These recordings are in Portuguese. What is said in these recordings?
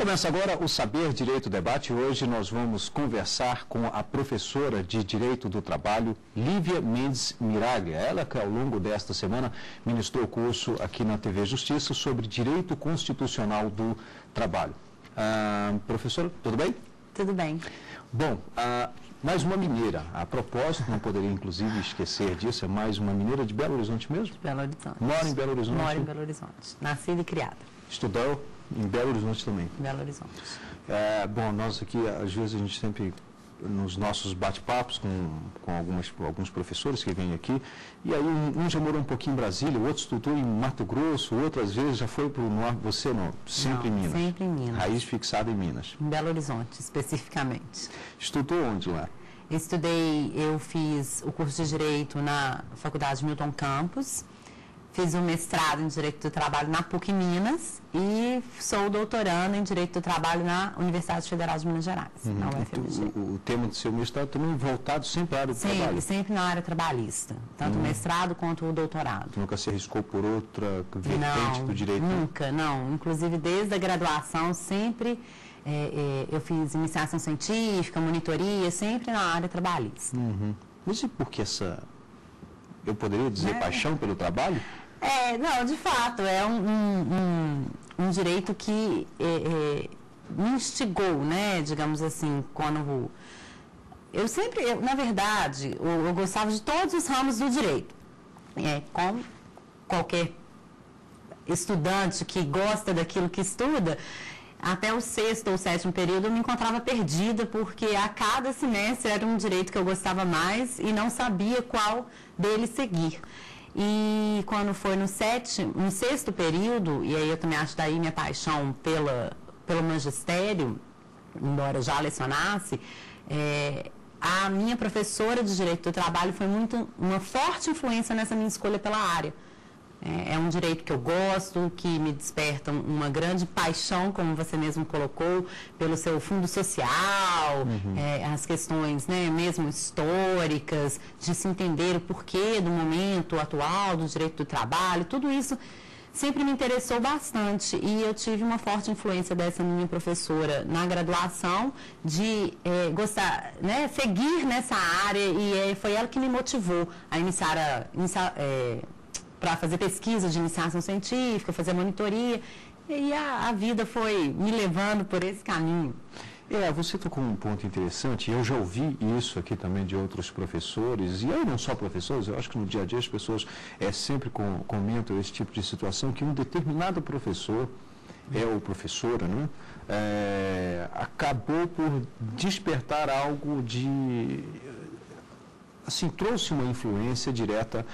Começa agora o Saber Direito Debate. Hoje nós vamos conversar com a professora de Direito do Trabalho, Lívia Mendes Miraglia. Ela que ao longo desta semana ministrou curso aqui na TV Justiça sobre Direito Constitucional do Trabalho. Professora, tudo bem? Tudo bem. Bom, mais uma mineira. A propósito, não poderia inclusive esquecer disso, é mais uma mineira de Belo Horizonte mesmo? De Belo Horizonte. Mora em Belo Horizonte? Moro em Belo Horizonte. Nascida e criada. Estudou em Belo Horizonte também? Belo Horizonte. Bom, nós aqui, às vezes, a gente sempre, nos nossos bate-papos com alguns professores que vêm aqui, e aí um já morou um pouquinho em Brasília, o outro estudou em Mato Grosso, o outro, às vezes, já foi para o norte. Você não? Sempre não, em Minas? Sempre em Minas. Raiz fixada em Minas? Em Belo Horizonte, especificamente. Estudou onde lá? Eu fiz o curso de Direito na Faculdade Milton Campos, fiz o mestrado em Direito do Trabalho na PUC Minas e sou doutoranda em Direito do Trabalho na Universidade Federal de Minas Gerais, na UFMG. O tema do seu mestrado também voltado sempre à área do trabalho? Sempre na área trabalhista, tanto o mestrado quanto o doutorado. Nunca se arriscou por outra vertente do direito? Nunca, não. Inclusive, desde a graduação, sempre eu fiz iniciação científica, monitoria, sempre na área trabalhista. Mas e por que eu poderia dizer, paixão pelo trabalho? Não, de fato, é um direito que me instigou, né, digamos assim, quando na verdade, eu gostava de todos os ramos do direito. Como qualquer estudante que gosta daquilo que estuda, até o 6º ou 7º período eu me encontrava perdida, porque a cada semestre era um direito que eu gostava mais e não sabia qual deles seguir. E quando foi no 6º período, e aí eu também acho daí minha paixão pelo magistério, embora eu já lecionasse, a minha professora de Direito do Trabalho foi uma forte influência nessa minha escolha pela área. É um direito que eu gosto, que me desperta uma grande paixão, como você mesmo colocou, pelo seu fundo social, as questões, né, mesmo históricas, de se entender o porquê do momento atual do direito do trabalho, tudo isso sempre me interessou bastante e eu tive uma forte influência dessa minha professora na graduação de gostar, né, seguir nessa área e foi ela que me motivou a iniciar para fazer pesquisa de iniciação científica, fazer monitoria, e a vida foi me levando por esse caminho. Você tocou um ponto interessante, eu já ouvi isso aqui também de outros professores, e aí não só professores, eu acho que no dia a dia as pessoas sempre comentam esse tipo de situação, que um determinado professor, ou professora, né, acabou por despertar algo assim, trouxe uma influência direta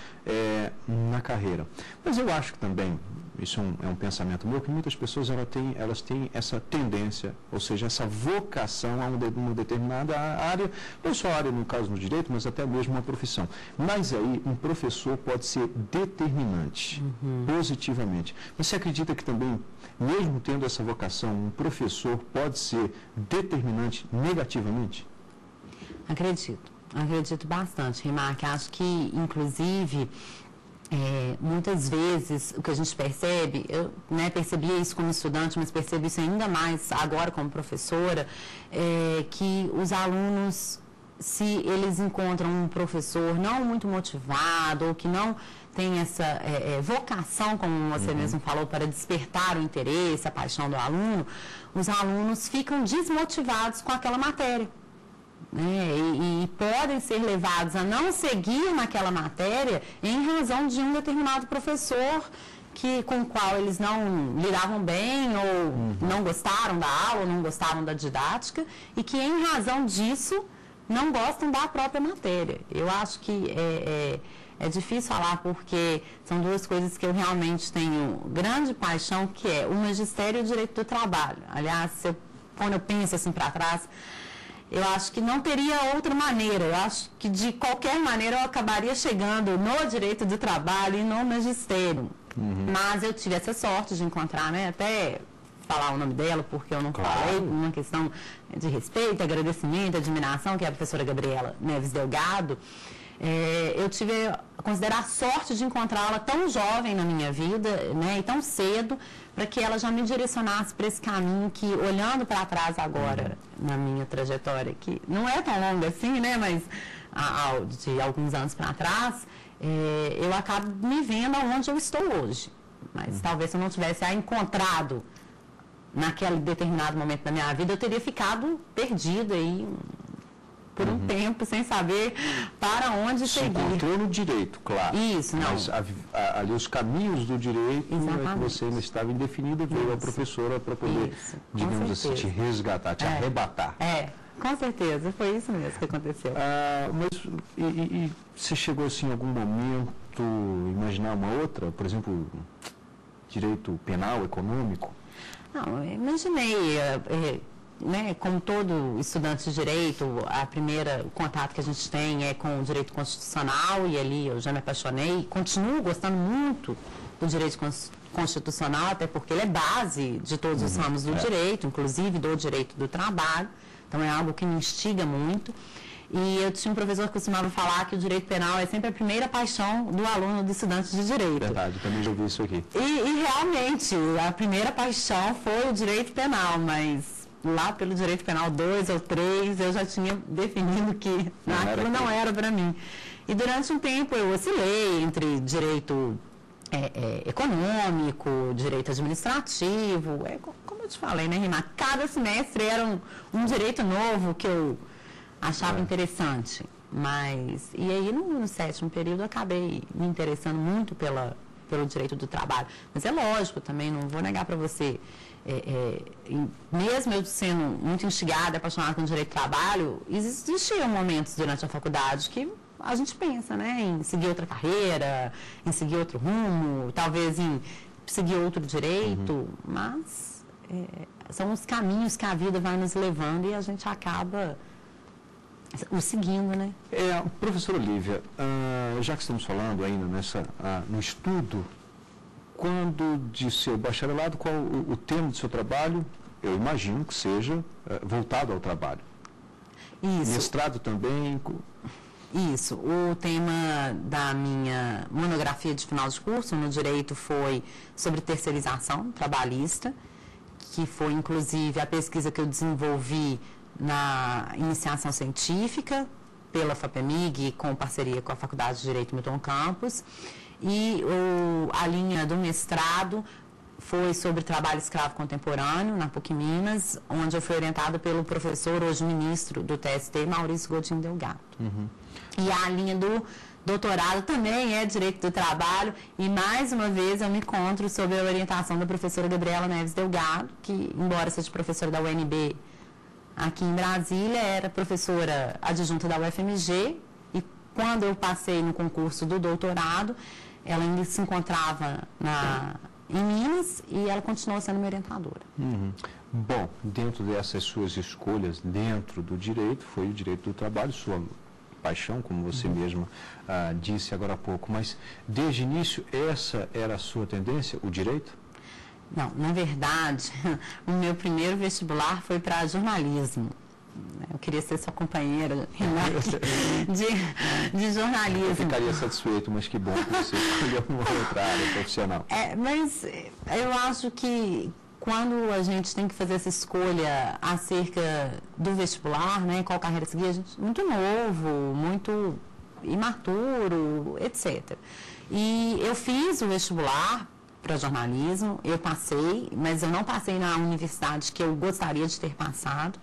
na carreira. Mas eu acho que também, isso é um pensamento meu, que muitas pessoas elas têm essa tendência, ou seja, essa vocação a uma determinada área, não só a área no caso no direito, mas até mesmo uma profissão. Mas aí um professor pode ser determinante, positivamente. Você acredita que também, mesmo tendo essa vocação, um professor pode ser determinante negativamente? Acredito bastante, Remarque. Acho que, inclusive, muitas vezes o que a gente percebe, eu percebia isso como estudante, mas percebo isso ainda mais agora como professora, que os alunos, se eles encontram um professor não muito motivado ou que não tem essa vocação, como você mesmo falou, para despertar o interesse, a paixão do aluno, os alunos ficam desmotivados com aquela matéria. E podem ser levados a não seguir naquela matéria em razão de um determinado professor com o qual eles não lidavam bem ou não gostaram da aula, ou não gostavam da didática e que em razão disso não gostam da própria matéria. Eu acho que é difícil falar porque são duas coisas que eu realmente tenho grande paixão, que é o magistério e o direito do trabalho. Aliás, quando eu penso assim para trás, eu acho que não teria outra maneira. Eu acho que, de qualquer maneira, eu acabaria chegando no direito do trabalho e no magistério. Mas eu tive essa sorte de encontrar, até falar o nome dela, porque eu não falei, por uma questão de respeito, agradecimento, admiração, que é a professora Gabriela Neves Delgado. eu tive a considerar a sorte de encontrá-la tão jovem na minha vida, né, e tão cedo, para que ela já me direcionasse para esse caminho que, olhando para trás agora, na minha trajetória, que não é tão longa assim, né, mas de alguns anos para trás, eu acabo me vendo onde eu estou hoje. Mas talvez se eu não tivesse a encontrado naquele determinado momento da minha vida, eu teria ficado perdida aí por um tempo, sem saber para onde seguir. Se encontrou no direito, claro. Isso, não. Mas ali os caminhos do direito é que você ainda estava indefinida, veio a professora para poder, digamos assim, te resgatar, te arrebatar. Com certeza, foi isso mesmo que aconteceu. Mas você chegou assim em algum momento imaginar uma outra, por exemplo, direito penal, econômico? Não, eu imaginei, né, como todo estudante de direito, o contato que a gente tem é com o direito constitucional, e ali eu já me apaixonei, continuo gostando muito do direito constitucional, até porque ele é base de todos os ramos do direito, inclusive do direito do trabalho, então é algo que me instiga muito. E eu tinha um professor que costumava falar que o direito penal é sempre a primeira paixão do aluno, do estudante de direito. Verdade, também já ouvi isso aqui. E realmente, a primeira paixão foi o direito penal, mas lá pelo direito penal 2 ou 3, eu já tinha definido que aquilo não era para mim. E durante um tempo eu oscilei entre direito econômico, direito administrativo, como eu te falei, né, Rima? Cada semestre era um direito novo que eu achava interessante, mas... E aí, no 7º período, eu acabei me interessando muito pelo direito do trabalho. Mas é lógico também, não vou negar para você, mesmo eu sendo muito instigada, apaixonada pelo direito do trabalho, existiam momentos durante a faculdade que a gente pensa, né, em seguir outra carreira, em seguir outro rumo, talvez em seguir outro direito, mas são os caminhos que a vida vai nos levando e a gente acaba o seguindo, né? Professora Olívia, já que estamos falando ainda no estudo, quando de seu bacharelado, qual o tema do seu trabalho? Eu imagino que seja voltado ao trabalho. Isso. Mestrado também? Isso. O tema da minha monografia de final de curso no direito foi sobre terceirização trabalhista, que foi inclusive a pesquisa que eu desenvolvi na iniciação científica pela FAPEMIG, com parceria com a Faculdade de Direito Milton Campos, e a linha do mestrado foi sobre trabalho escravo contemporâneo na PUC Minas, onde eu fui orientada pelo professor, hoje ministro do TST, Maurício Godinho Delgado. E a linha do doutorado também é Direito do Trabalho, e mais uma vez eu me encontro sob a orientação da professora Gabriela Neves Delgado, que, embora seja professora da UNB aqui em Brasília, era professora adjunta da UFMG, e quando eu passei no concurso do doutorado, ela ainda se encontrava em Minas e ela continuou sendo minha orientadora. Bom, dentro dessas suas escolhas, dentro do direito, foi o direito do trabalho, sua paixão, como você mesma disse agora há pouco, mas desde o início essa era a sua tendência, o direito? Não, na verdade, o meu primeiro vestibular foi para jornalismo. Eu queria ser sua companheira, Renata, de jornalismo. Eu ficaria satisfeito, mas que bom que você escolheu uma outra área profissional. Mas eu acho que quando a gente tem que fazer essa escolha acerca do vestibular, né, qual carreira seguir, a gente muito novo, muito imaturo, etc. E eu fiz o vestibular para jornalismo, eu passei, mas eu não passei na universidade que eu gostaria de ter passado.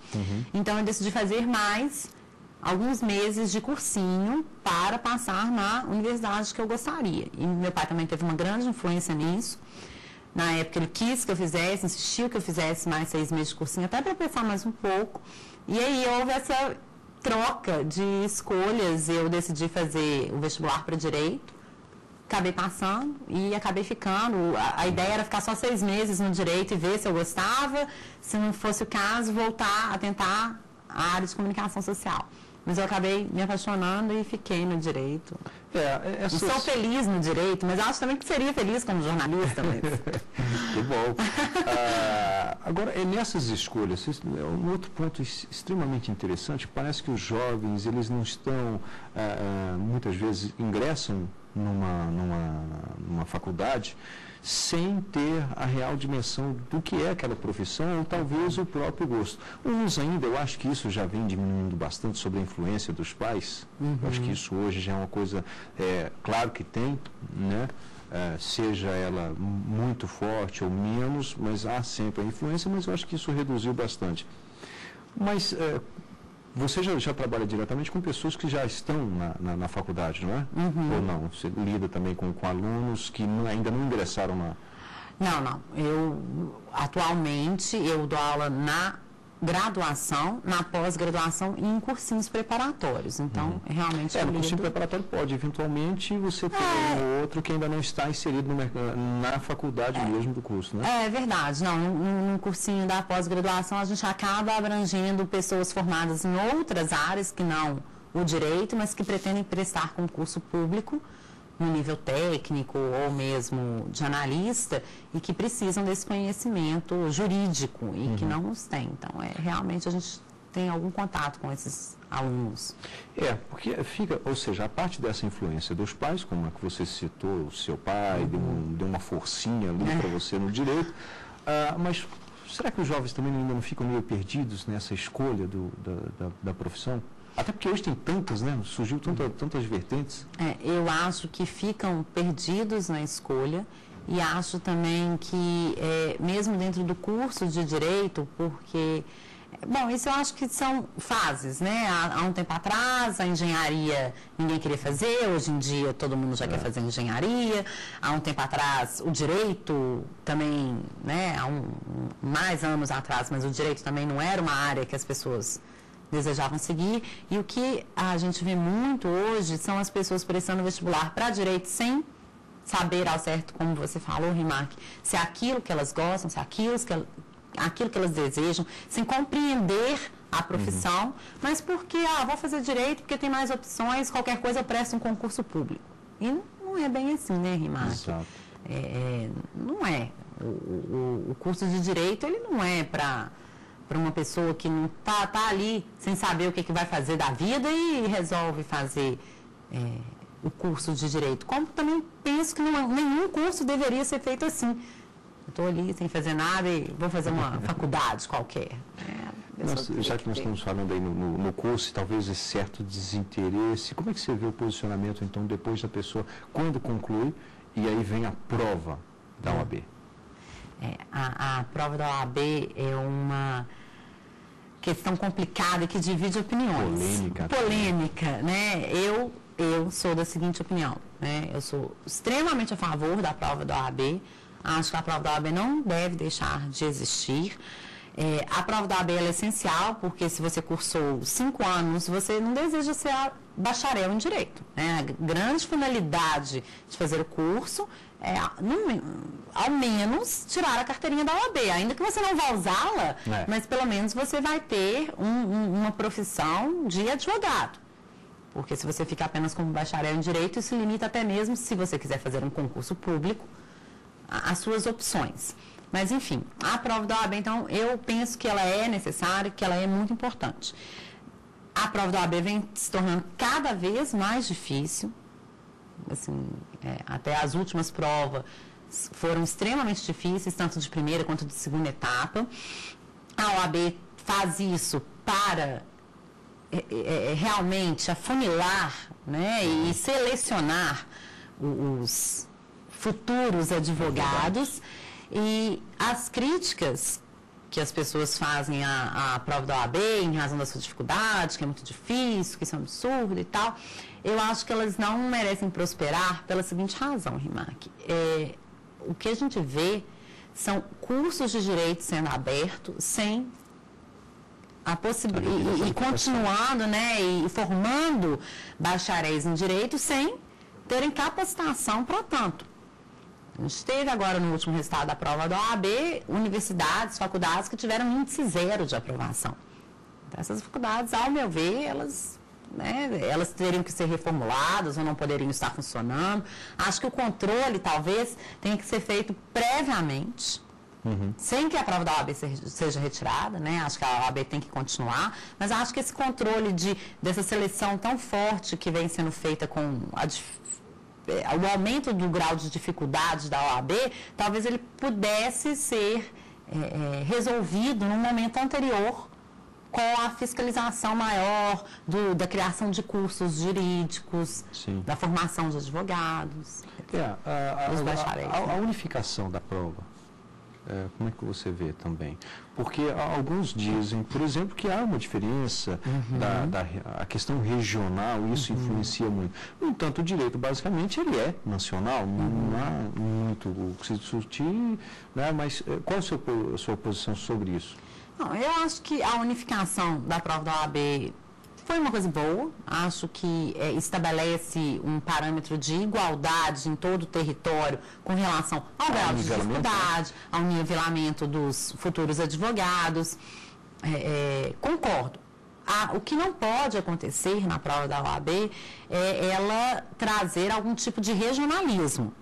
Então eu decidi fazer mais alguns meses de cursinho para passar na universidade que eu gostaria. E meu pai também teve uma grande influência nisso. Na época ele quis que eu fizesse, insistiu que eu fizesse mais 6 meses de cursinho, até para pensar mais um pouco. E aí houve essa troca de escolhas, eu decidi fazer o vestibular para Direito. Acabei passando e acabei ficando. A ideia era ficar só 6 meses no direito e ver se eu gostava. Se não fosse o caso, voltar a tentar a área de comunicação social. mas eu acabei me apaixonando e fiquei no direito. E sou feliz no direito, mas acho também que seria feliz como jornalista. Mas... Que bom. Agora, nessas escolhas, um outro ponto extremamente interessante, parece que os jovens, eles não estão, muitas vezes, ingressam numa faculdade sem ter a real dimensão do que é aquela profissão ou talvez o próprio gosto. Uns ainda, eu acho que isso já vem diminuindo bastante sobre a influência dos pais. Eu acho que isso hoje já é uma coisa, claro que tem, né? Seja ela muito forte ou menos, mas há sempre a influência, mas eu acho que isso reduziu bastante. Mas você já trabalha diretamente com pessoas que já estão na faculdade, não é? Ou não? Você lida também com alunos que ainda não ingressaram na... Não. Atualmente, eu dou aula na graduação, na pós-graduação e em cursinhos preparatórios. Então, realmente... no cursinho preparatório pode, eventualmente, você ter um ou outro que ainda não está inserido na faculdade mesmo do curso, né? É verdade. Não, no cursinho da pós-graduação, a gente acaba abrangendo pessoas formadas em outras áreas que não o direito, mas que pretendem prestar concurso público no nível técnico ou mesmo de analista e que precisam desse conhecimento jurídico e que não os têm. Então, realmente a gente tem algum contato com esses alunos. Porque fica, ou seja, a parte dessa influência dos pais, como é que você citou, o seu pai deu uma forcinha ali para você no direito, mas será que os jovens também ainda não ficam meio perdidos nessa escolha da profissão? Até porque hoje tem tantas, né? Surgiu tantas vertentes. Eu acho que ficam perdidos na escolha e acho também que, mesmo dentro do curso de Direito, porque... Bom, isso eu acho que são fases, né? Há um tempo atrás, a engenharia ninguém queria fazer, hoje em dia todo mundo já quer fazer engenharia. Há um tempo atrás, o direito também, né? Há mais anos atrás, mas o direito também não era uma área que as pessoas desejavam seguir, e o que a gente vê muito hoje são as pessoas prestando vestibular para direito sem saber ao certo, como você falou, Rimac, se é aquilo que elas gostam, se é aquilo que elas desejam, sem compreender a profissão, mas porque, vou fazer direito porque tem mais opções, qualquer coisa eu presto um concurso público. E não é bem assim, né, Rimac? Exato. Não é. O curso de direito, ele não é para uma pessoa que não tá ali sem saber o que vai fazer da vida e resolve fazer o curso de direito. Como também penso que nenhum curso deveria ser feito assim. Estou ali sem fazer nada e vou fazer uma faculdade qualquer. Já que nós estamos falando aí no curso, talvez esse certo desinteresse, como é que você vê o posicionamento, então, depois da pessoa, quando conclui, e aí vem a prova da OAB? A prova da OAB é uma questão complicada e que divide opiniões. Polêmica, né? Eu sou da seguinte opinião, né? Eu sou extremamente a favor da prova da OAB. Acho que a prova da OAB não deve deixar de existir. A prova da OAB é essencial, porque se você cursou 5 anos, você não deseja ser bacharel em Direito, né? A grande finalidade de fazer o curso é, ao menos, tirar a carteirinha da OAB, ainda que você não vá usá-la, mas pelo menos você vai ter uma profissão de advogado. Porque se você ficar apenas como bacharel em Direito, isso limita até mesmo, se você quiser fazer um concurso público, as suas opções. Mas, enfim, a prova da OAB, então, eu penso que ela é necessária, que ela é muito importante. A prova da OAB vem se tornando cada vez mais difícil. Assim, até as últimas provas foram extremamente difíceis, tanto de primeira quanto de segunda etapa. A OAB faz isso para realmente afunilar, né, e selecionar os futuros advogados. E as críticas que as pessoas fazem à prova da OAB em razão da sua dificuldade, que é muito difícil, que isso é um absurdo e tal, eu acho que elas não merecem prosperar pela seguinte razão, Rimac. O que a gente vê são cursos de direito sendo abertos sem a possibilidade, e continuando, né, e formando bacharéis em direito sem terem capacitação para tanto. A gente teve agora, no último resultado da prova da OAB, universidades, faculdades que tiveram índice 0 de aprovação. Então, essas faculdades, ao meu ver, elas né, elas teriam que ser reformuladas ou não poderiam estar funcionando. Acho que o controle, talvez, tenha que ser feito previamente, sem que a prova da OAB seja retirada, né? Acho que a OAB tem que continuar, mas acho que esse controle dessa seleção tão forte que vem sendo feita com o aumento do grau de dificuldade da OAB, talvez ele pudesse ser resolvido num momento anterior, com a fiscalização maior da criação de cursos jurídicos, Sim. da formação de advogados, dos bacharéis. A unificação da prova, como é que você vê também? Porque alguns dizem, por exemplo, que há uma diferença a questão regional, isso influencia muito. No entanto, o direito, basicamente, ele é nacional, não há muito o que se discutir, né? Mas qual a sua posição sobre isso? Não, eu acho que a unificação da prova da OAB foi uma coisa boa. Acho que estabelece um parâmetro de igualdade em todo o território com relação ao grau de dificuldade, ao nivelamento dos futuros advogados. Concordo. O que não pode acontecer na prova da OAB é ela trazer algum tipo de regionalismo.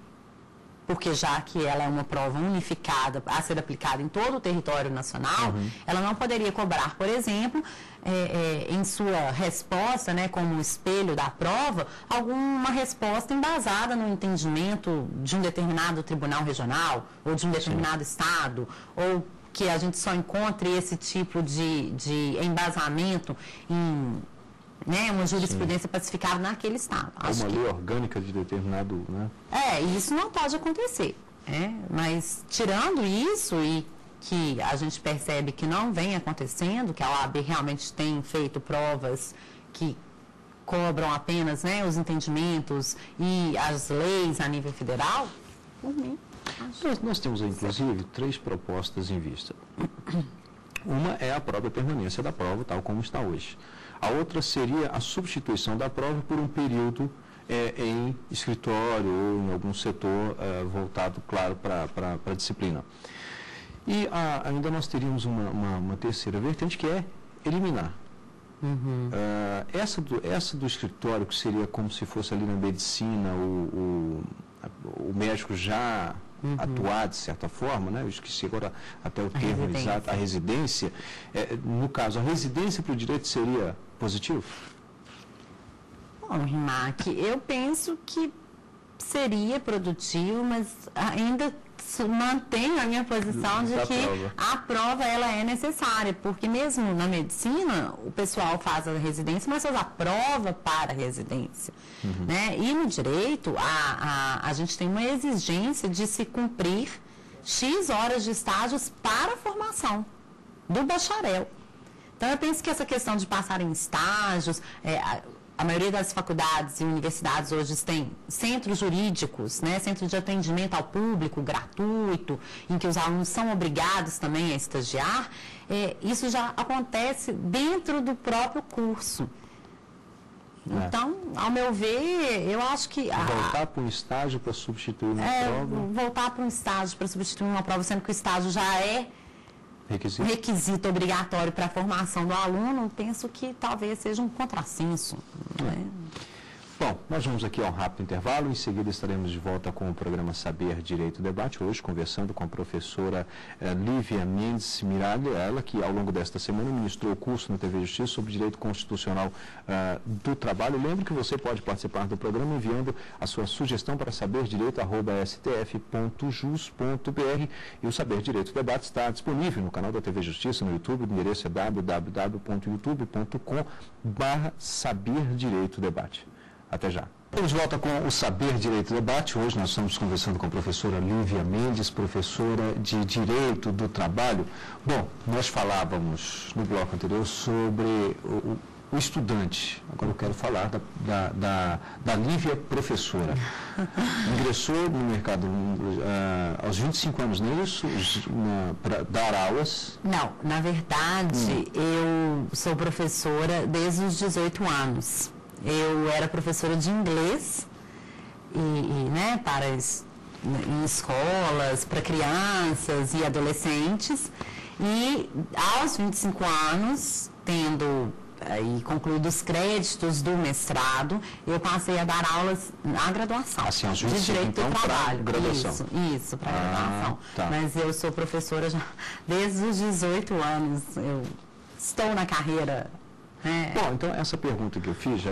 Porque já que ela é uma prova unificada a ser aplicada em todo o território nacional, ela não poderia cobrar, por exemplo, em sua resposta, né, como espelho da prova, alguma resposta embasada no entendimento de um determinado tribunal regional ou de um determinado estado, ou que a gente só encontre esse tipo de embasamento em uma jurisprudência pacificada naquele estado. Uma lei orgânica de determinado... Né? Isso não pode acontecer. Mas, tirando isso, e que a gente percebe que não vem acontecendo, que a OAB realmente tem feito provas que cobram apenas os entendimentos e as leis a nível federal, por mim, nós temos, inclusive, 3 propostas em vista. Uma é a própria permanência da prova, tal como está hoje. A outra seria a substituição da prova por um período em escritório ou em algum setor voltado, claro, para a disciplina. E ainda nós teríamos uma terceira vertente, que é eliminar. Essa do escritório, que seria como se fosse ali na medicina, o médico já atuar de certa forma, né? Eu esqueci agora até o termo exato, a residência. No caso, a residência para o direito seria positivo? Bom, Rimac, eu penso que seria produtivo, mas ainda mantenho a minha posição de que a prova ela é necessária, porque mesmo na medicina o pessoal faz a residência, mas faz a prova para a residência. Né? E no direito a gente tem uma exigência de se cumprir X horas de estágios para a formação do bacharel. Então eu penso que essa questão de passar em estágios, a maioria das faculdades e universidades hoje têm centros jurídicos, centro de atendimento ao público gratuito, em que os alunos são obrigados também a estagiar. Isso já acontece dentro do próprio curso. Então, ao meu ver, eu acho que... Voltar para um estágio para substituir uma prova? Voltar para um estágio para substituir uma prova, sendo que o estágio já é requisito obrigatório para a formação do aluno, penso que talvez seja um contrassenso. Né? Bom, nós vamos aqui a um rápido intervalo, em seguida estaremos de volta com o programa Saber Direito Debate, hoje conversando com a professora Lívia Mendes Miralha, ela que ao longo desta semana ministrou o curso na TV Justiça sobre Direito Constitucional do Trabalho. Lembre que você pode participar do programa enviando a sua sugestão para saberdireito@stf.jus.br, e o Saber Direito Debate está disponível no canal da TV Justiça no YouTube, o endereço é www.youtube.com/saberdireitodebate. Até já. Estamos de volta com o Saber Direito Debate. Hoje nós estamos conversando com a professora Lívia Mendes, professora de Direito do Trabalho. Bom, nós falávamos no bloco anterior sobre o estudante. Agora eu quero falar da Lívia professora. Ingressou no mercado aos 25 anos, não é isso? Para dar aulas? Não, na verdade, eu sou professora desde os 18 anos. Eu era professora de inglês em escolas, para crianças e adolescentes. E aos 25 anos, tendo aí concluído os créditos do mestrado, eu passei a dar aulas na graduação, assim, de Direito então, do Trabalho. Graduação. Isso, para graduação. Tá. Mas eu sou professora já desde os 18 anos, eu estou na carreira. Bom, então essa pergunta que eu fiz já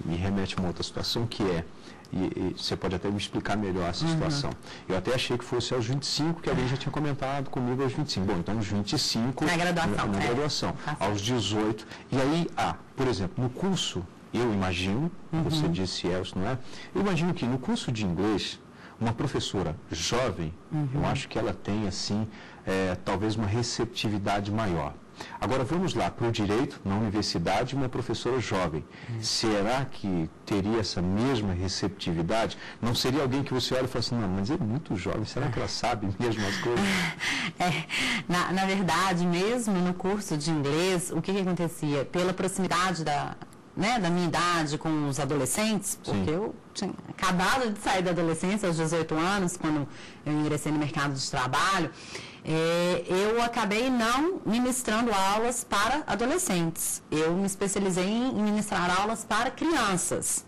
me remete a uma outra situação que é, e você pode até me explicar melhor essa situação. Eu até achei que fosse aos 25, que alguém já tinha comentado comigo aos 25. Bom, então aos 25... Na graduação. Na graduação. Aos 18. E aí, por exemplo, no curso, eu imagino, você disse isso, não é? Eu imagino que no curso de inglês, uma professora jovem, eu acho que ela tem, assim, talvez uma receptividade maior. Agora, vamos lá, para o direito, na universidade, uma professora jovem. Será que teria essa mesma receptividade? Não seria alguém que você olha e fala assim, não, mas é muito jovem, será que ela sabe mesmo as coisas? Na verdade, mesmo no curso de inglês, o que acontecia? Pela proximidade da minha idade com os adolescentes, porque eu tinha acabado de sair da adolescência aos 18 anos, quando eu ingressei no mercado de trabalho, eu acabei não ministrando aulas para adolescentes. Eu me especializei em ministrar aulas para crianças.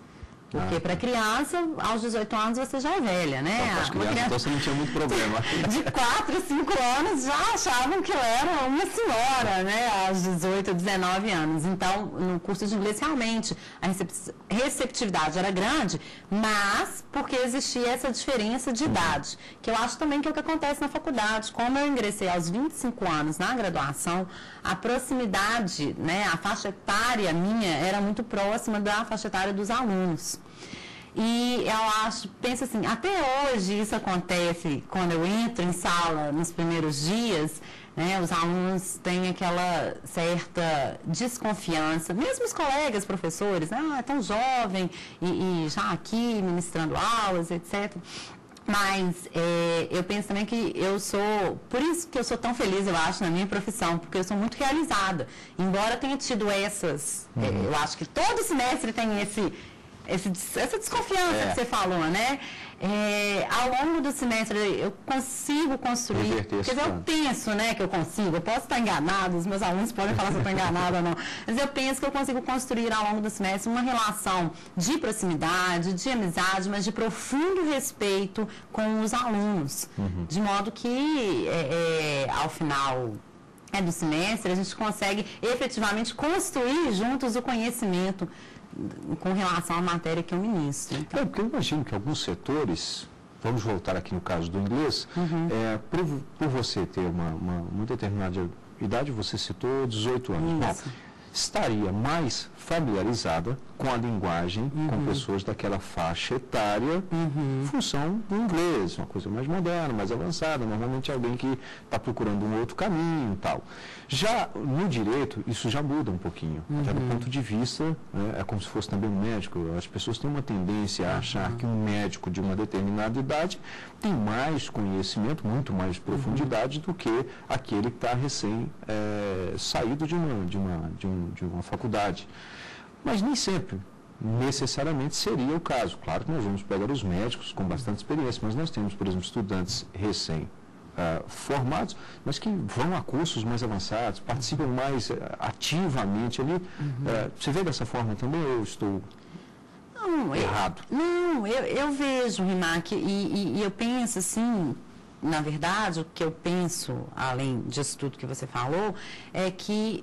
Porque para criança, aos 18 anos, você já é velha, né? Então, as crianças, então você não tinha muito problema. De 4, 5 anos já achavam que eu era uma senhora, né? Aos 18, 19 anos. Então, no curso de inglês, realmente, a receptividade era grande, mas porque existia essa diferença de idade. Que eu acho também que é o que acontece na faculdade. Como eu ingressei aos 25 anos na graduação, a proximidade, né? A faixa etária minha era muito próxima da faixa etária dos alunos. E eu penso assim, até hoje isso acontece quando eu entro em sala nos primeiros dias, né, os alunos têm aquela certa desconfiança, mesmo os colegas professores, é tão jovem e já aqui ministrando aulas, etc. Mas eu penso também que por isso que eu sou tão feliz, eu acho, na minha profissão, porque eu sou muito realizada. Embora tenha tido eu acho que todo semestre tem essa desconfiança que você falou, né? Ao longo do semestre eu consigo construir, quer dizer, eu penso, né, que eu consigo, eu posso estar enganado, os meus alunos podem falar se eu estou enganada ou não, mas eu penso que eu consigo construir ao longo do semestre uma relação de proximidade, de amizade, mas de profundo respeito com os alunos, de modo que ao final do semestre a gente consegue efetivamente construir juntos o conhecimento com relação à matéria que eu ministro. Então. Porque eu imagino que alguns setores, vamos voltar aqui no caso do inglês, por você ter uma determinada idade, você citou 18 anos, bom, estaria mais familiarizada com a linguagem, com pessoas daquela faixa etária, em função do inglês, uma coisa mais moderna, mais avançada, normalmente alguém que está procurando um outro caminho e tal. Já no direito, isso já muda um pouquinho, até do ponto de vista, né, é como se fosse também um médico, as pessoas têm uma tendência a achar que um médico de uma determinada idade tem mais conhecimento, muito mais profundidade do que aquele que está recém saído de uma faculdade. Mas nem sempre, necessariamente, seria o caso. Claro que nós vamos pegar os médicos com bastante experiência, mas nós temos, por exemplo, estudantes recém-formados, mas que vão a cursos mais avançados, participam mais ativamente ali. Você vê dessa forma também ou eu estou errado? Não, eu vejo, Rimac, e eu penso assim, na verdade, o que eu penso, além disso tudo que você falou, é que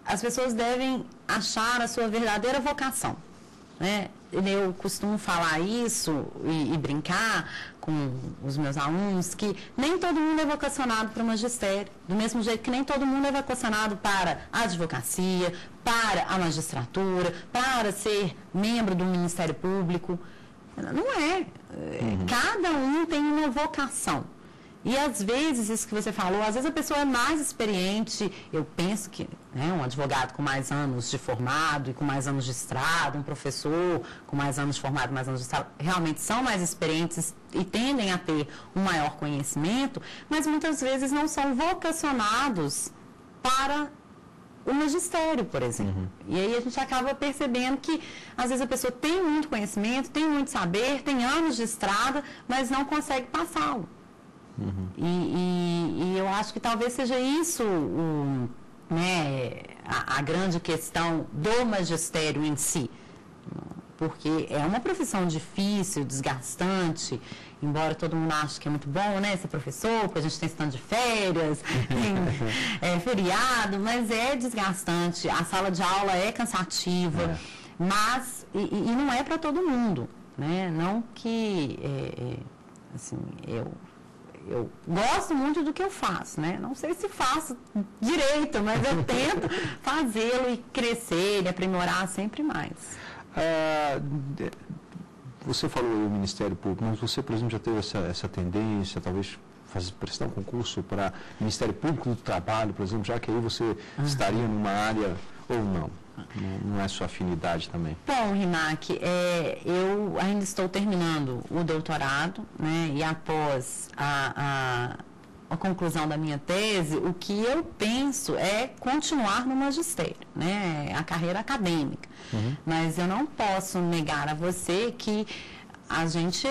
as pessoas devem achar a sua verdadeira vocação, né? Eu costumo falar isso e brincar com os meus alunos que nem todo mundo é vocacionado para o magistério, do mesmo jeito que nem todo mundo é vocacionado para a advocacia, para a magistratura, para ser membro do Ministério Público. Não é. Cada um tem uma vocação. E às vezes, isso que você falou, às vezes a pessoa é mais experiente, eu penso que um advogado com mais anos de formado e com mais anos de estrada, um professor com mais anos de formado e mais anos de estrada, realmente são mais experientes e tendem a ter um maior conhecimento, mas muitas vezes não são vocacionados para o magistério, por exemplo. E aí a gente acaba percebendo que, às vezes, a pessoa tem muito conhecimento, tem muito saber, tem anos de estrada, mas não consegue passá-lo. E eu acho que talvez seja isso né, a grande questão do magistério em si, porque é uma profissão difícil, desgastante, embora todo mundo ache que é muito bom, né, ser professor, porque a gente tem stand de férias, tem feriado, mas é desgastante, a sala de aula é cansativa, mas, e não é para todo mundo, né, não que, assim, eu gosto muito do que eu faço, né? Não sei se faço direito, mas eu tento fazê-lo e crescer, e aprimorar sempre mais. Você falou do Ministério Público, mas você, por exemplo, já teve essa tendência, talvez prestar um concurso para Ministério Público do Trabalho, por exemplo, já que aí você estaria numa área ou não? Não é sua afinidade também? Bom, Rimac, eu ainda estou terminando o doutorado, né, e após a conclusão da minha tese, o que eu penso é continuar no magistério, né, a carreira acadêmica. Mas eu não posso negar a você que a gente,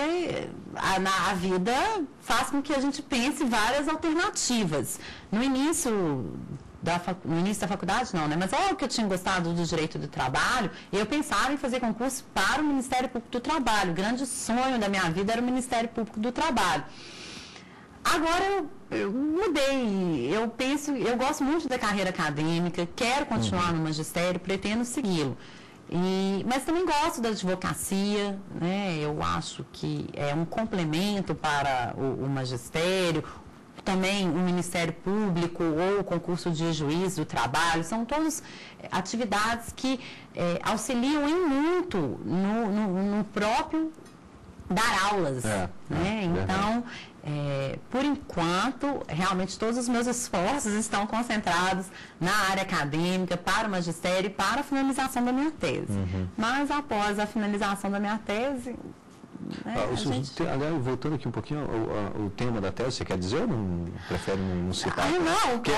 a vida faz com que a gente pense várias alternativas. No início da faculdade, não, né? Mas é que eu tinha gostado do direito do trabalho, eu pensava em fazer concurso para o Ministério Público do Trabalho. O grande sonho da minha vida era o Ministério Público do Trabalho. Agora eu mudei, eu gosto muito da carreira acadêmica, quero continuar no magistério, pretendo segui-lo. Mas também gosto da advocacia, né? Eu acho que é um complemento para o magistério. Também o Ministério Público ou o concurso de juiz do trabalho, são todas atividades que auxiliam em muito no próprio dar aulas. Né? Então, por enquanto, realmente todos os meus esforços estão concentrados na área acadêmica, para o magistério e para a finalização da minha tese. Mas após a finalização da minha tese... Agora, voltando aqui um pouquinho ao tema da tese, você quer dizer ou não prefere não citar? Não, porque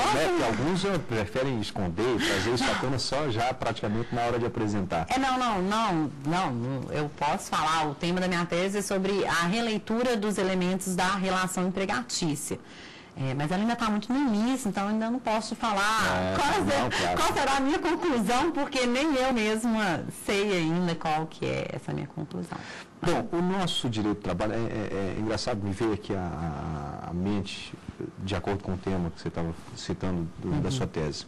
alguns preferem esconder e trazer isso à tona só já praticamente na hora de apresentar. Não, eu posso falar, o tema da minha tese é sobre a releitura dos elementos da relação empregatícia. Mas ela ainda está muito no início, então ainda não posso falar qual será a minha conclusão, porque nem eu mesma sei ainda qual que é essa minha conclusão. Bom, o nosso direito do trabalho, é engraçado me ver aqui a mente, de acordo com o tema que você estava citando da sua tese.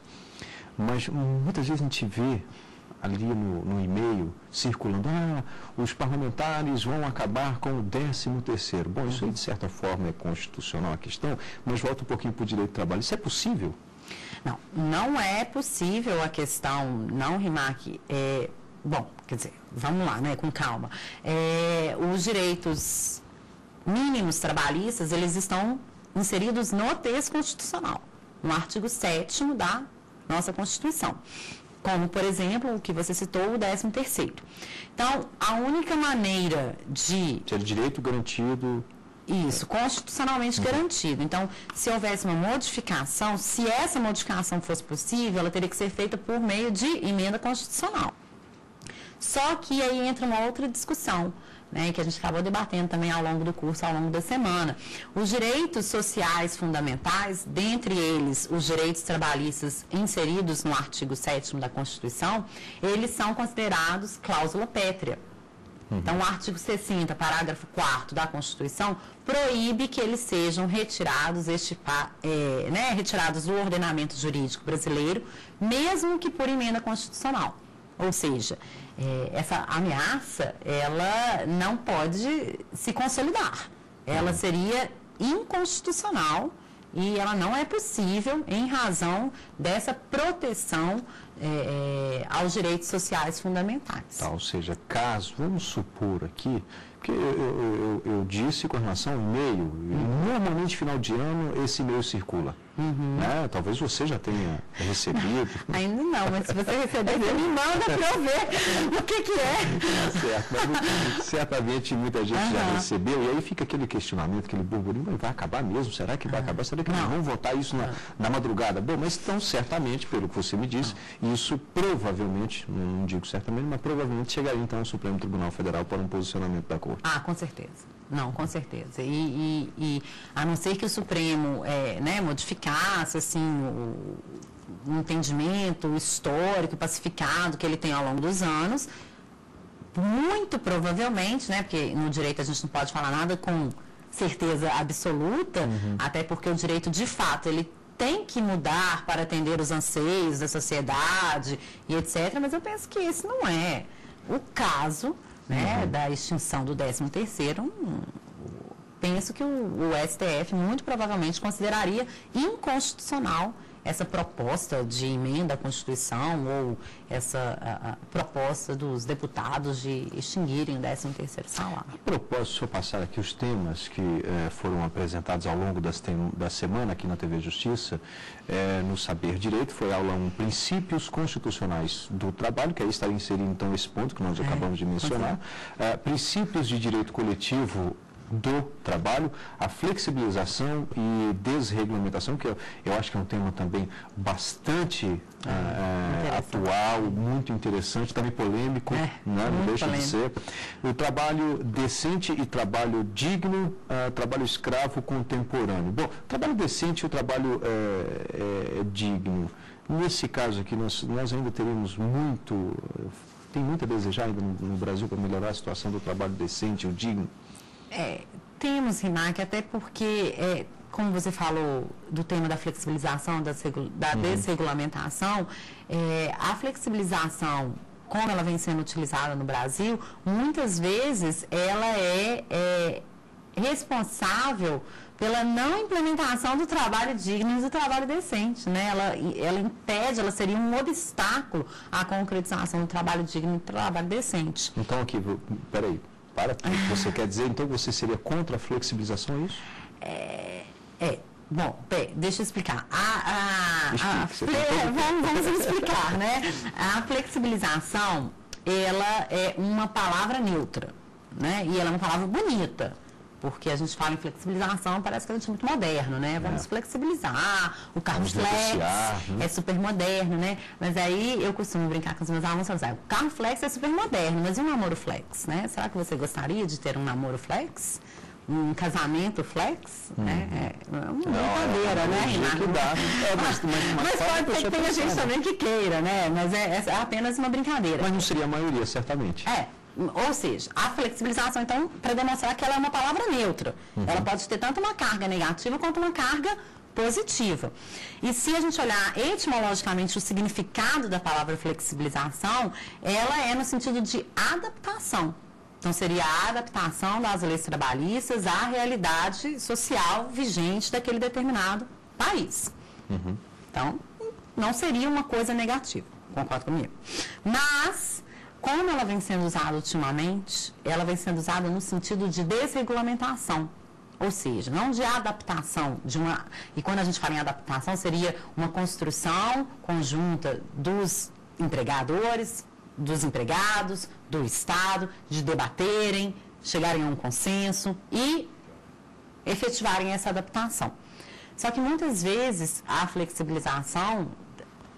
Mas muitas vezes a gente vê ali no e-mail circulando, os parlamentares vão acabar com o 13º. Bom, isso aí de certa forma é constitucional a questão, mas volta um pouquinho para o direito do trabalho. Isso é possível? Não é possível a questão, não, Rimac. Bom, quer dizer, vamos lá, né, com calma. Os direitos mínimos trabalhistas, eles estão inseridos no texto constitucional, no artigo 7º da nossa Constituição. Como, por exemplo, o que você citou, o 13º. Então, a única maneira de... Ter direito garantido... Isso, constitucionalmente garantido. Então, se houvesse uma modificação, se essa modificação fosse possível, ela teria que ser feita por meio de emenda constitucional. Só que aí entra uma outra discussão, né, que a gente acabou debatendo também ao longo do curso, ao longo da semana. Os direitos sociais fundamentais, dentre eles os direitos trabalhistas inseridos no artigo 7º da Constituição, eles são considerados cláusula pétrea. Então, o artigo 60, parágrafo 4º da Constituição, proíbe que eles sejam retirados, retirados do ordenamento jurídico brasileiro, mesmo que por emenda constitucional. Ou seja, essa ameaça, ela não pode se consolidar. Ela seria inconstitucional e ela não é possível em razão dessa proteção aos direitos sociais fundamentais. Ou seja, caso, vamos supor aqui, porque eu disse com relação ao e-mail, normalmente final de ano esse e-mail circula. Né? Talvez você já tenha recebido. Ainda não, mas se você receber, você me manda para eu ver o que é. Certo, mas certamente muita gente já recebeu, e aí fica aquele questionamento, aquele burburinho, mas vai acabar mesmo? Será que vai acabar? Será que não vão votar isso na madrugada? Bom, mas então, certamente, pelo que você me disse, isso provavelmente, não digo certamente, mas provavelmente chegaria então ao Supremo Tribunal Federal para um posicionamento da Corte. Com certeza. Não, com certeza. E a não ser que o Supremo modificasse assim, o entendimento histórico, pacificado que ele tem ao longo dos anos, muito provavelmente, né, porque no direito a gente não pode falar nada com certeza absoluta, até porque o direito, de fato, ele tem que mudar para atender os anseios da sociedade e etc., mas eu penso que esse não é o caso, né, da extinção do 13º. Penso que o STF muito provavelmente consideraria inconstitucional essa proposta de emenda à Constituição ou essa proposta dos deputados de extinguirem o 13º salário. A propósito, se eu passar aqui os temas que foram apresentados ao longo da semana aqui na TV Justiça, no Saber Direito, foi a aula 1, Princípios Constitucionais do Trabalho, que aí está inserindo então esse ponto que nós acabamos de mencionar, princípios de direito coletivo do trabalho, a flexibilização e desregulamentação, que eu acho que é um tema também bastante atual, muito interessante, também polêmico, não deixa de ser. O trabalho decente e trabalho digno, trabalho escravo contemporâneo. Bom, trabalho decente e o trabalho digno. Nesse caso aqui, nós ainda teríamos tem muito a desejar ainda no Brasil para melhorar a situação do trabalho decente e o digno. Temos, Rimac, até porque, como você falou do tema da flexibilização, da desregulamentação, a flexibilização, como ela vem sendo utilizada no Brasil, muitas vezes ela é responsável pela não implementação do trabalho digno e do trabalho decente, né? Ela impede, ela seria um obstáculo à concretização do trabalho digno e do trabalho decente. Então, aqui, peraí. Você quer dizer, então, você seria contra a flexibilização, é isso? Bom, deixa eu explicar. Vamos explicar, né? A flexibilização, ela é uma palavra neutra, né? E ela é uma palavra bonita. Porque a gente fala em flexibilização, parece que a gente é muito moderno, né? Vamos flexibilizar, o carro flex é super moderno, né? Mas aí eu costumo brincar com os meus alunos, o carro flex é super moderno, mas e um namoro flex, né? Será que você gostaria de ter um namoro flex? Um casamento flex? É uma brincadeira, né, Renato? Mas pode ser que tenha gente também que queira, né? Mas é apenas uma brincadeira. Mas não seria a maioria, certamente. Ou seja, a flexibilização, então, para demonstrar que ela é uma palavra neutra. Ela pode ter tanto uma carga negativa quanto uma carga positiva. E se a gente olhar etimologicamente o significado da palavra flexibilização, ela é no sentido de adaptação. Então, seria a adaptação das leis trabalhistas à realidade social vigente daquele determinado país. Então, não seria uma coisa negativa, concorda comigo? Mas, como ela vem sendo usada ultimamente, ela vem sendo usada no sentido de desregulamentação. Ou seja, não de adaptação, e quando a gente fala em adaptação, seria uma construção conjunta dos empregadores, dos empregados, do Estado, de debaterem, chegarem a um consenso e efetivarem essa adaptação. Só que muitas vezes a flexibilização,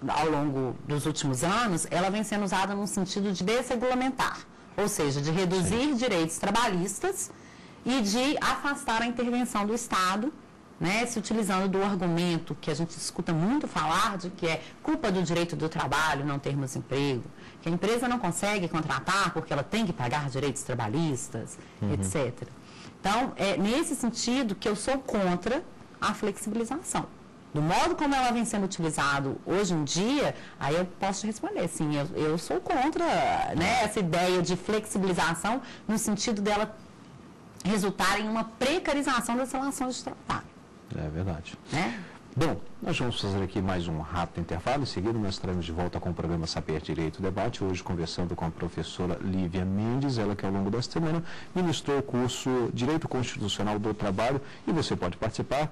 ao longo dos últimos anos, ela vem sendo usada no sentido de desregulamentar, ou seja, de reduzir direitos trabalhistas e de afastar a intervenção do Estado, né, se utilizando do argumento que a gente escuta muito falar de que é culpa do direito do trabalho não termos emprego, que a empresa não consegue contratar porque ela tem que pagar direitos trabalhistas, etc. Então, é nesse sentido que eu sou contra a flexibilização. Do modo como ela vem sendo utilizado hoje em dia, aí eu posso te responder, sim, eu sou contra, né, essa ideia de flexibilização no sentido dela resultar em uma precarização das relações de trabalho. É verdade. Bom, nós vamos fazer aqui mais um rápido intervalo. Em seguida, nós estaremos de volta com o programa Saber Direito Debate. Hoje, conversando com a professora Lívia Mendes, ela que ao longo desta semana ministrou o curso Direito Constitucional do Trabalho. E você pode participar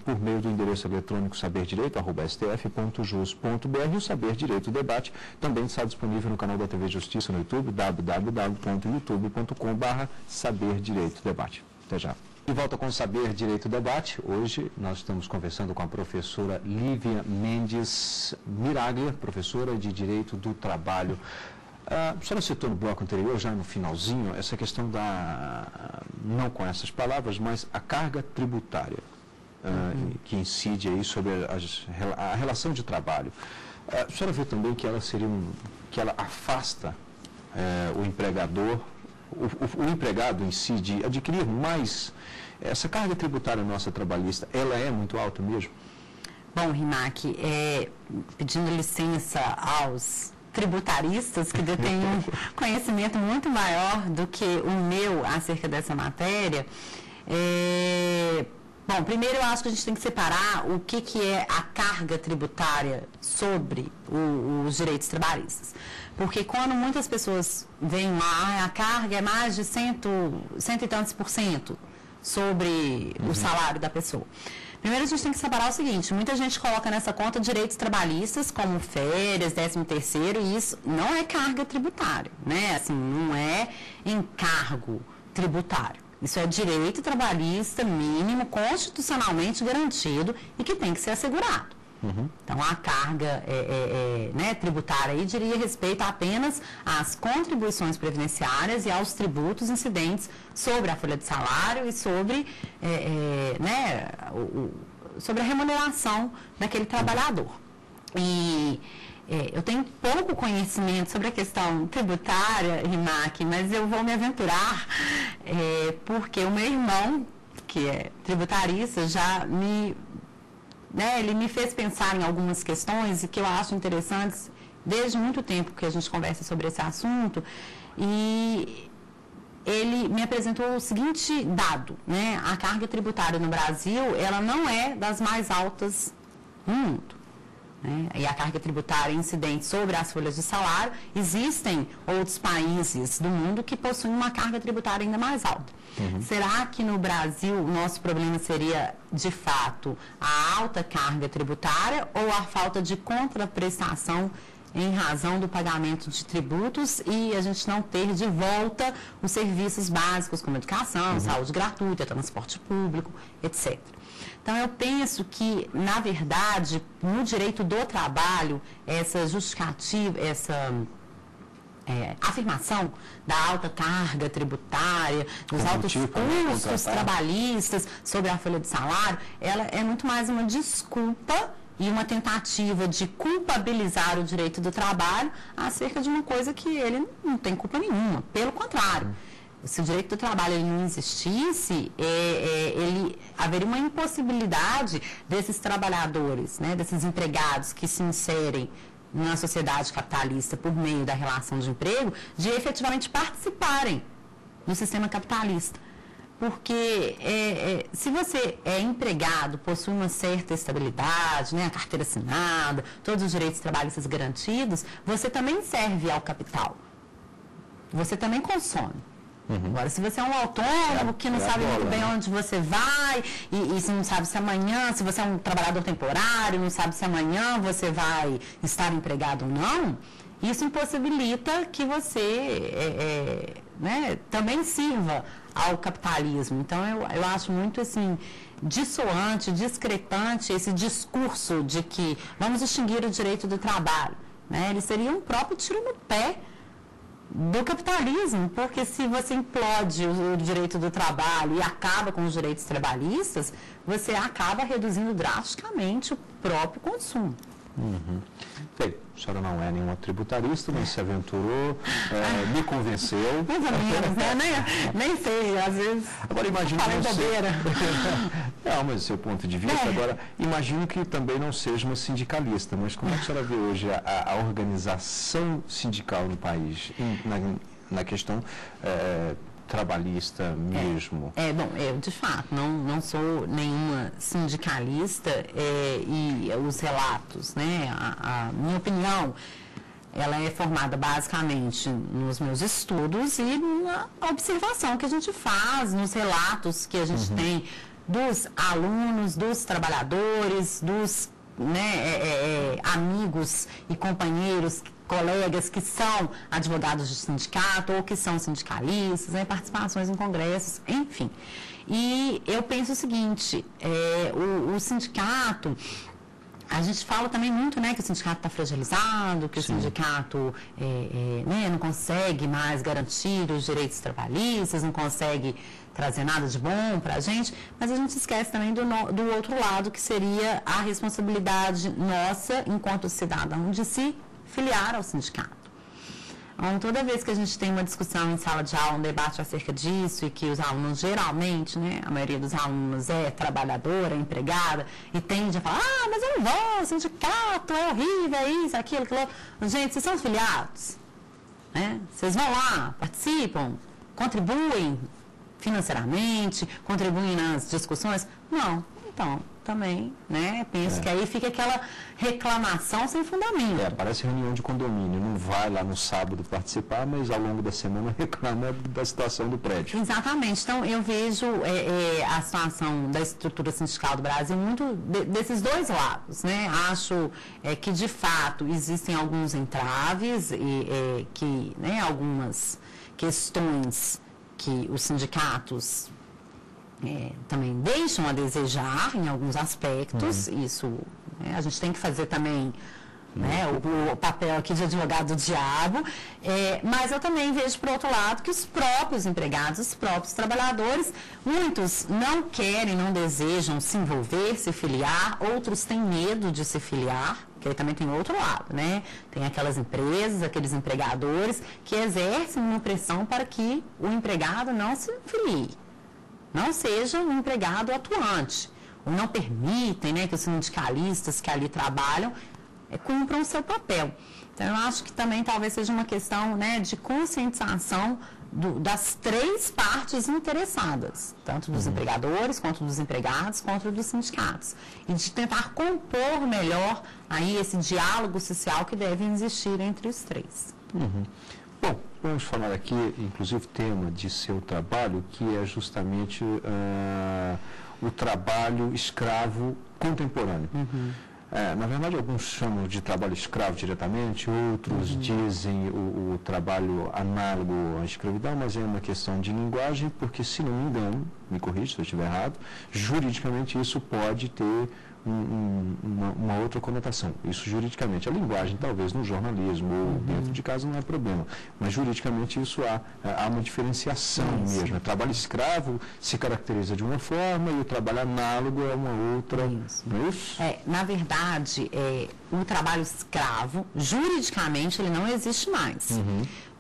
por meio do endereço eletrônico saberdireito@stf.jus.br. E o Saber Direito Debate também está disponível no canal da TV Justiça no YouTube, www.youtube.com/saberdireitodebate. Até já. De volta com o Saber Direito Debate. Hoje nós estamos conversando com a professora Lívia Mendes Miraglia, professora de Direito do Trabalho. A senhora citou no bloco anterior, já no finalzinho, essa questão não com essas palavras, mas a carga tributária, que incide aí sobre a relação de trabalho. A senhora vê também que ela que ela afasta o empregador, o empregado em si, de adquirir mais. Essa carga tributária nossa trabalhista, ela é muito alta mesmo? Bom, Rimac, pedindo licença aos tributaristas que detêm um conhecimento muito maior do que o meu acerca dessa matéria, bom, primeiro eu acho que a gente tem que separar o que é a carga tributária sobre os direitos trabalhistas. Porque quando muitas pessoas veem lá, a carga é mais de cento e tantos % sobre o salário da pessoa. Primeiro a gente tem que separar o seguinte, muita gente coloca nessa conta direitos trabalhistas como férias, 13º, e isso não é carga tributária, né? Assim, não é encargo tributário. Isso é direito trabalhista mínimo, constitucionalmente garantido e que tem que ser assegurado. Então, a carga tributária aí diria respeito apenas às contribuições previdenciárias e aos tributos incidentes sobre a folha de salário e sobre, sobre a remuneração daquele trabalhador. E eu tenho pouco conhecimento sobre a questão tributária, Rimac, mas eu vou me aventurar porque o meu irmão, que é tributarista, ele me fez pensar em algumas questões e que eu acho interessantes desde muito tempo que a gente conversa sobre esse assunto, e ele me apresentou o seguinte dado, né? A carga tributária no Brasil, ela não é das mais altas no mundo, né? E a carga tributária incidente sobre as folhas de salário, existem outros países do mundo que possuem uma carga tributária ainda mais alta. Será que no Brasil o nosso problema seria, de fato, a alta carga tributária ou a falta de contraprestação em razão do pagamento de tributos e a gente não ter de volta os serviços básicos como educação, saúde gratuita, transporte público, etc. Então, eu penso que, na verdade, no direito do trabalho, essa justificativa, essa afirmação da alta carga tributária, dos altos custos trabalhistas sobre a folha de salário, ela é muito mais uma desculpa e uma tentativa de culpabilizar o direito do trabalho acerca de uma coisa que ele não tem culpa nenhuma. Pelo contrário, se o direito do trabalho ele não existisse, haveria uma impossibilidade desses trabalhadores, né, desses empregados que se inserem na sociedade capitalista por meio da relação de emprego, de efetivamente participarem do sistema capitalista. Porque se você é empregado, possui uma certa estabilidade, né, a carteira assinada, todos os direitos trabalhistas garantidos, você também serve ao capital. Você também consome. Agora, se você é um autônomo que não sabe muito bem onde você vai e se não sabe se amanhã, se você é um trabalhador temporário, não sabe se amanhã você vai estar empregado ou não, isso impossibilita que você também sirva ao capitalismo. Então, eu acho muito assim dissoante, discrepante esse discurso de que vamos extinguir o direito do trabalho, né? Ele seria um próprio tiro no pé do capitalismo, porque se você implode o direito do trabalho e acaba com os direitos trabalhistas, você acaba reduzindo drasticamente o próprio consumo. Bem, a senhora não é nenhuma tributarista, mas se aventurou, me convenceu. Mais ou menos, né? Nem sei, às vezes. Agora imagino que bobeira. Não, mas do seu ponto de vista, agora, imagino que também não seja uma sindicalista, mas como é que a senhora vê hoje a organização sindical no país, na questão trabalhista mesmo? Bom, eu de fato não sou nenhuma sindicalista e os relatos, né, a minha opinião, ela é formada basicamente nos meus estudos e na observação que a gente faz, nos relatos que a gente tem dos alunos, dos trabalhadores, dos amigos e companheiros, colegas que são advogados de sindicato ou que são sindicalistas, participações em congressos, enfim. E eu penso o seguinte, o sindicato, A gente fala também muito, né, que o sindicato está fragilizado, que o sindicato né, não consegue mais garantir os direitos trabalhistas, não consegue trazer nada de bom para a gente, mas a gente esquece também do outro lado, que seria a responsabilidade nossa, enquanto cidadão, de se filiar ao sindicato. Então, toda vez que a gente tem uma discussão em sala de aula, um debate acerca disso, e que os alunos, geralmente, né, a maioria dos alunos é trabalhadora, é empregada, e tende a falar, mas eu não vou, o sindicato é horrível, é isso, aquilo, aquilo. Gente, vocês são filiados, né? Vocês vão lá, participam, contribuem financeiramente, contribuem nas discussões? Não. Então, também, né, penso que aí fica aquela reclamação sem fundamento. Parece reunião de condomínio, não vai lá no sábado participar, mas ao longo da semana reclama da situação do prédio. Exatamente. Então, eu vejo a situação da estrutura sindical do Brasil muito desses dois lados, né? Acho que, de fato, existem alguns entraves e que, né, algumas questões que os sindicatos também deixam a desejar em alguns aspectos. Isso, né, a gente tem que fazer também, né, o papel aqui de advogado do diabo, mas eu também vejo, por outro lado, que os próprios empregados, os próprios trabalhadores, muitos não querem, não desejam se envolver, se filiar, outros têm medo de se filiar, que aí também tem outro lado, né? Tem aquelas empresas, aqueles empregadores que exercem uma pressão para que o empregado não se filie, não seja um empregado atuante, ou não permitem, né, que os sindicalistas que ali trabalham cumpram o seu papel. Então, eu acho que também talvez seja uma questão, né, de conscientização das três partes interessadas, tanto dos empregadores, quanto dos empregados, quanto dos sindicatos, e de tentar compor melhor aí esse diálogo social que deve existir entre os três. Bom, vamos falar aqui, inclusive, tema de seu trabalho, que é justamente o trabalho escravo contemporâneo. Na verdade, alguns chamam de trabalho escravo diretamente, outros dizem o trabalho análogo à escravidão, mas é uma questão de linguagem, porque, se não me engano, me corrija se eu estiver errado, juridicamente isso pode ter uma outra conotação. Isso juridicamente. A linguagem, talvez, no jornalismo ou dentro de casa não é problema, mas juridicamente isso há uma diferenciação mesmo. O trabalho escravo se caracteriza de uma forma e o trabalho análogo é uma outra. Não é isso? Na verdade, o trabalho escravo, juridicamente, ele não existe mais.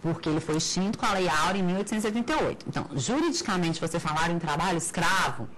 Porque ele foi extinto com a Lei Áurea em 1888. Então, juridicamente, você falar em trabalho escravo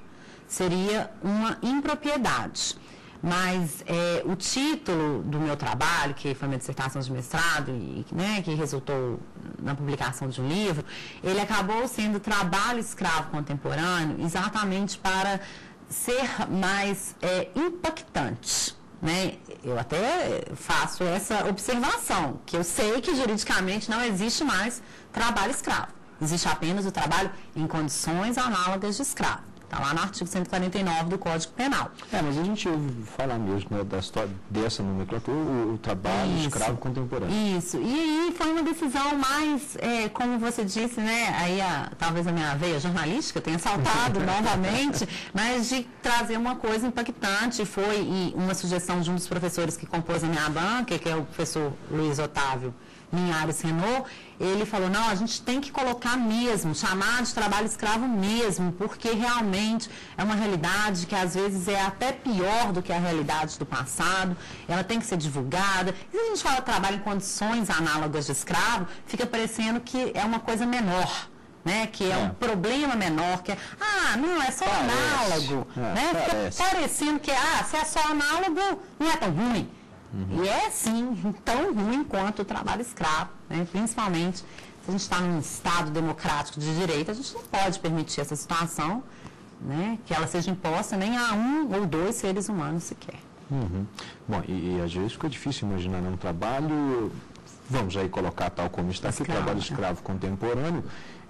seria uma impropriedade. Mas o título do meu trabalho, que foi minha dissertação de mestrado, e, né, que resultou na publicação de um livro, ele acabou sendo trabalho escravo contemporâneo exatamente para ser mais impactante. Né? Eu até faço essa observação, que eu sei que juridicamente não existe mais trabalho escravo. Existe apenas o trabalho em condições análogas de escravo. Está lá no artigo 149 do Código Penal. Mas a gente ouve falar mesmo, né, da história dessa nomenclatura, o trabalho escravo contemporâneo. Isso. E aí foi uma decisão mais, como você disse, né, aí talvez a minha veia jornalística tenha saltado novamente, mas de trazer uma coisa impactante. Foi uma sugestão de um dos professores que compôs a minha banca, que é o professor Luiz Otávio Linhares Renault. Ele falou, não, a gente tem que colocar mesmo, chamar de trabalho escravo mesmo, porque realmente é uma realidade que às vezes é até pior do que a realidade do passado, ela tem que ser divulgada. E se a gente fala trabalho em condições análogas de escravo, fica parecendo que é uma coisa menor, né? Que é um problema menor, que não, é só análogo, né? Fica parecendo que, se é só análogo, não é tão ruim. E é, sim, tão ruim quanto o trabalho escravo, né? Principalmente se a gente está num Estado democrático de direito, a gente não pode permitir essa situação, né? Que ela seja imposta nem a um ou dois seres humanos sequer. Bom, e às vezes fica difícil imaginar um trabalho, vamos aí colocar tal como está aqui, trabalho escravo contemporâneo,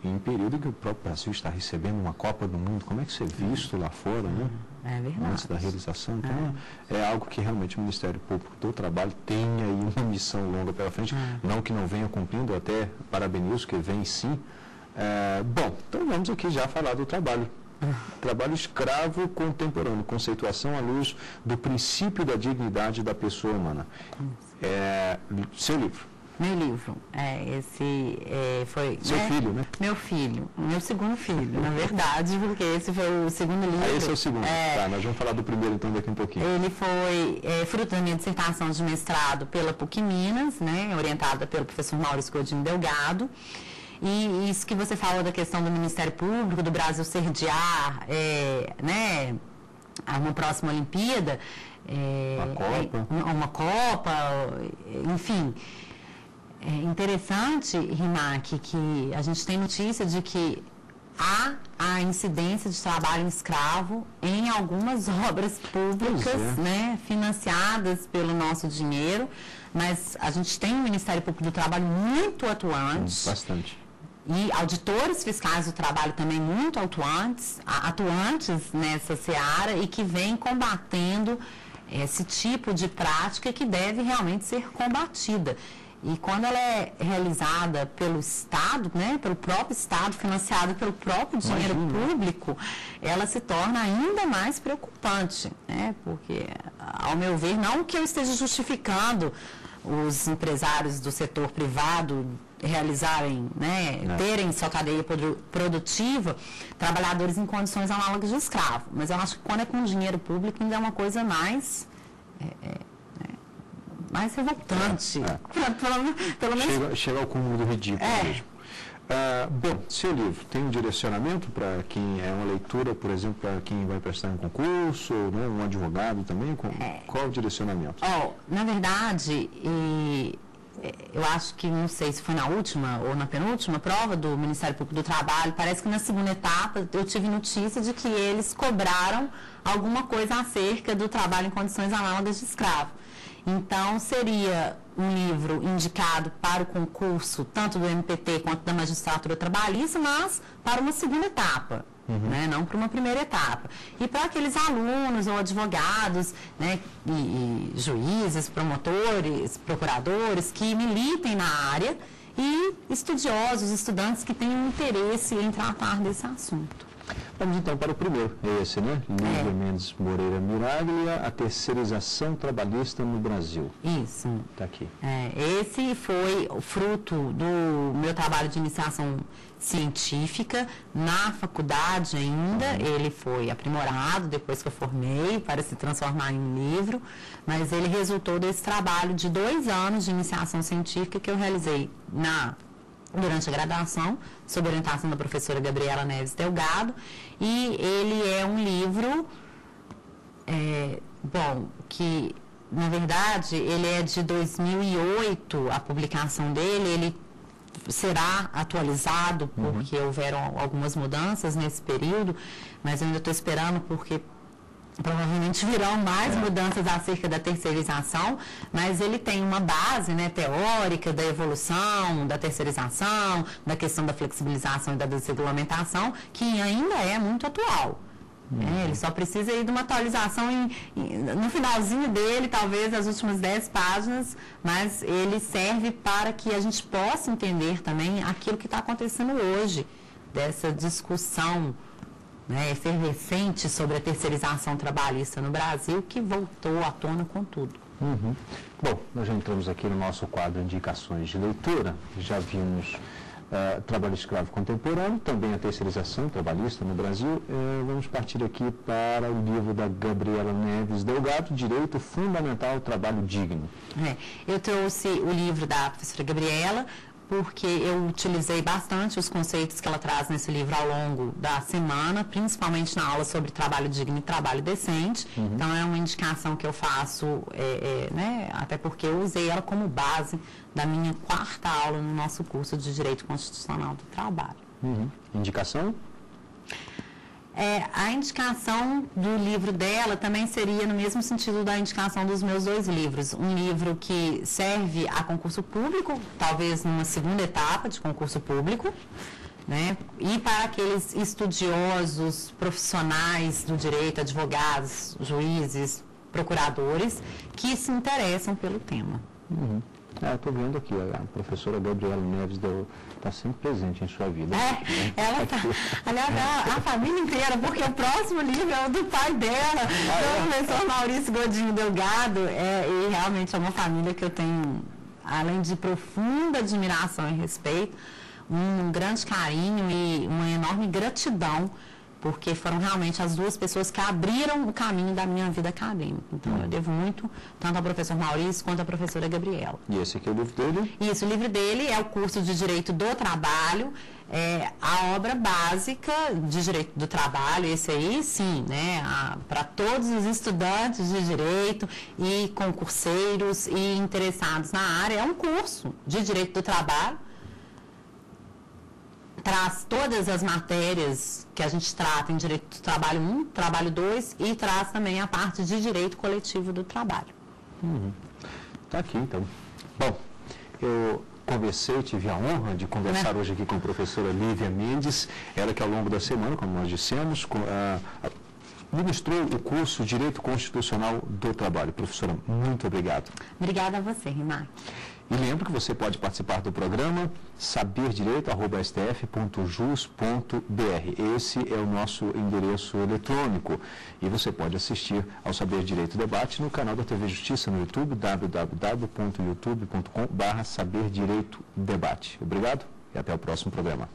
em período que o próprio Brasil está recebendo uma Copa do Mundo. Como é que isso é visto lá fora, né? É verdade. Antes da realização. Então, é algo que realmente o Ministério Público do Trabalho tem aí uma missão longa pela frente, não que não venha cumprindo, até parabenizo que vem sim. Bom, então vamos aqui já falar do trabalho Trabalho escravo contemporâneo, conceituação à luz do princípio da dignidade da pessoa humana. Seu livro. Meu livro. Esse foi... Seu filho, né? Meu filho. Meu segundo filho, na verdade, porque esse foi o segundo livro. Esse é o segundo. Tá, nós vamos falar do primeiro então daqui um pouquinho. Ele foi fruto da minha dissertação de mestrado pela PUC Minas, né? Orientada pelo professor Maurício Godinho Delgado. E isso que você falou da questão do Ministério Público, do Brasil sediar, né? A uma próxima Olimpíada. Uma Copa, enfim... É interessante, Rimac, que a gente tem notícia de que há a incidência de trabalho escravo em algumas obras públicas, né, financiadas pelo nosso dinheiro, mas a gente tem um Ministério Público do Trabalho muito atuante. Bastante. E auditores fiscais do trabalho também muito atuantes nessa seara e que vem combatendo esse tipo de prática que deve realmente ser combatida. E quando ela é realizada pelo Estado, né, pelo próprio Estado, financiada pelo próprio dinheiro público, ela se torna ainda mais preocupante, né, porque, ao meu ver, não que eu esteja justificando os empresários do setor privado realizarem, né, terem sua cadeia produtiva, trabalhadores em condições análogas de escravo, mas eu acho que quando é com dinheiro público ainda é uma coisa mais... mais revoltante. Pelo menos... Chega ao cúmulo do ridículo mesmo. Bom, seu livro tem um direcionamento para quem é uma leitura, por exemplo, para quem vai prestar um concurso, né, um advogado também? Qual o direcionamento? Na verdade, eu acho que, não sei se foi na última ou na penúltima prova do Ministério Público do Trabalho, parece que na segunda etapa eu tive notícia de que eles cobraram alguma coisa acerca do trabalho em condições análogas de escravo. Então, seria um livro indicado para o concurso, tanto do MPT quanto da magistratura trabalhista, mas para uma segunda etapa, né? Não para uma primeira etapa. E para aqueles alunos ou advogados, né, e juízes, promotores, procuradores que militem na área e estudiosos, estudantes que tenham interesse em tratar desse assunto. Vamos então para o primeiro, esse, né? Lívia Mendes Moreira Miraglia, a terceirização trabalhista no Brasil. Isso. Está aqui. Esse foi o fruto do meu trabalho de iniciação científica na faculdade ainda. Ele foi aprimorado depois que eu formei para se transformar em um livro, mas ele resultou desse trabalho de 2 anos de iniciação científica que eu realizei durante a graduação, sob orientação da professora Gabriela Neves Delgado, e ele é um livro, que, na verdade, ele é de 2008, a publicação dele, ele será atualizado, porque houveram algumas mudanças nesse período, mas eu ainda estou esperando, porque provavelmente virão mais mudanças acerca da terceirização, mas ele tem uma base, né, teórica da evolução, da terceirização, da questão da flexibilização e da desregulamentação, que ainda é muito atual. Ele só precisa ir de uma atualização no finalzinho dele, talvez as últimas 10 páginas, mas ele serve para que a gente possa entender também aquilo que está acontecendo hoje, dessa discussão, né, efervescente sobre a terceirização trabalhista no Brasil, que voltou à tona com tudo. Bom, nós já entramos aqui no nosso quadro Indicações de Leitura, já vimos trabalho escravo contemporâneo, também a terceirização trabalhista no Brasil. Vamos partir aqui para o livro da Gabriela Neves Delgado, Direito Fundamental ao Trabalho Digno. Eu trouxe o livro da professora Gabriela, porque eu utilizei bastante os conceitos que ela traz nesse livro ao longo da semana, principalmente na aula sobre trabalho digno e trabalho decente. Então, é uma indicação que eu faço, né, até porque eu usei ela como base da minha 4ª aula no nosso curso de Direito Constitucional do Trabalho. Indicação? A indicação do livro dela também seria no mesmo sentido da indicação dos meus 2 livros. Um livro que serve a concurso público, talvez numa segunda etapa de concurso público, né? E para aqueles estudiosos, profissionais do direito, advogados, juízes, procuradores, que se interessam pelo tema. Estou vendo aqui, a professora Gabriela Neves está sempre presente em sua vida. Ela está, aliás, a família inteira, porque o próximo livro é o do pai dela, do professor Maurício Godinho Delgado, e realmente é uma família que eu tenho, além de profunda admiração e respeito, um grande carinho e uma enorme gratidão, porque foram realmente as duas pessoas que abriram o caminho da minha vida acadêmica. Então, eu devo muito, tanto ao professor Maurício quanto à professora Gabriela. E esse aqui é o livro dele? Isso, o livro dele é o curso de Direito do Trabalho, a obra básica de Direito do Trabalho, esse aí, sim, né, para todos os estudantes de Direito e concurseiros e interessados na área. É um curso de Direito do Trabalho, traz todas as matérias que a gente trata em Direito do Trabalho 1, Trabalho 2 e traz também a parte de Direito Coletivo do Trabalho. Tá aqui, então. Bom, eu conversei, tive a honra de conversar hoje aqui com a professora Lívia Mendes, ela que ao longo da semana, como nós dissemos, ministrou o curso Direito Constitucional do Trabalho. Professora, muito obrigado. Obrigada a você, Rimar. E lembro que você pode participar do programa saberdireito@stf.jus.br. Esse é o nosso endereço eletrônico. E você pode assistir ao Saber Direito Debate no canal da TV Justiça no YouTube, www.youtube.com/saberdireitodebate. Obrigado e até o próximo programa.